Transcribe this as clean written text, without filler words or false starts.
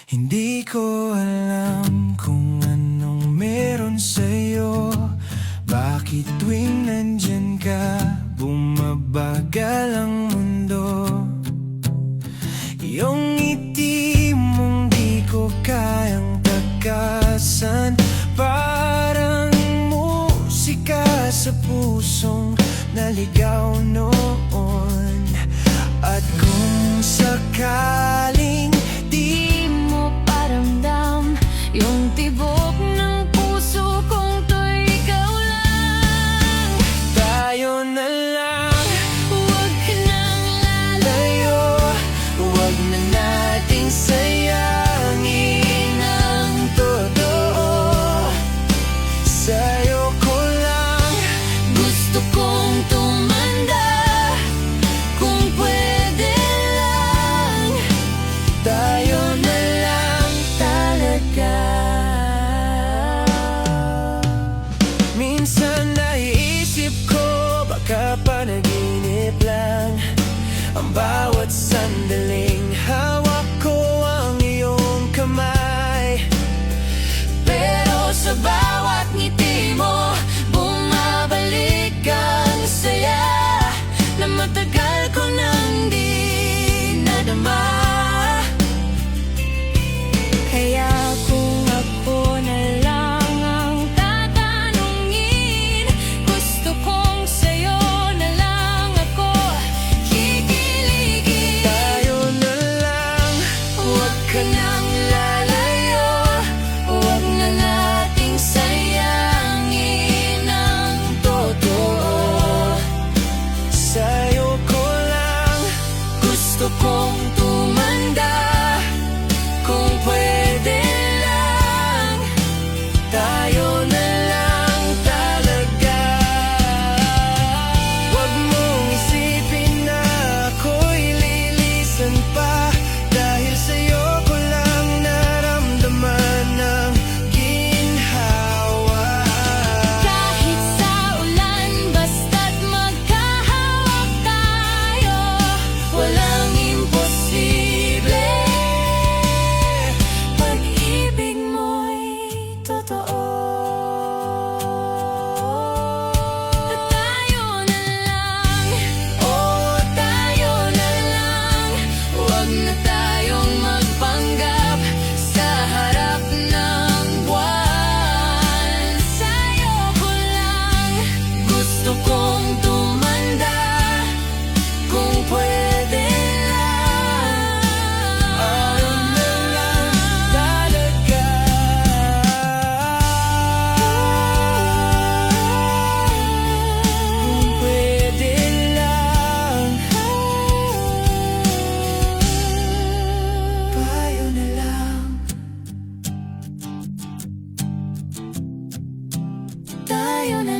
Hindi ko alam kung anong meron sa'yo. Bakit tuwing nandyan ka, bumabagal ang mundo. Iyong ngiti mong di ko kayang takasan, parang musika sa pusong naligaw noon. At kung sakaling di mo paramdam yung tibok ng puso kong to'y ikaw lang, tayo na lang, huwag ka nang lalayo. Huwag na nating sayangin ang totoo. Sa'yo ko lang gusto kong tumanda. Kung pwede lang, tayo na lang talaga. Minsan naiisip ko, baka panaginip lang ang bawat sandaling hawak ko ang iyong kamay. Pero sa bawat ngiti mo, bumabalik ang saya na matagal ko nang di nadama. Kaya kung ako na lang ang tatanungin, gusto kong sa'yo na lang ako kikiligin. Tayo na lang, huwag ka nang lalayo. Huwag na nating sayangin ang totoo. Sa'yo ko lang gusto kong tumanda. Kung pwede lang, tayo na lang talaga. Huwag mong isipin na ako'y lilisan pa, dahil sa'yo ko lang naramdaman ng ginhawa. Kahit sa ulan, basta't magkahawak tayo, walang imposible. Pag-ibig mo'y totoo. At tayo na lang, oh tayo na lang. Huwag na tayong magpanggap sa harap ng buwan. Sa'yo ko lang gusto kong tumanda. Kung pwede lang, ayaw na lang talaga. Kung pwede lang, tayo na lang. Tayo na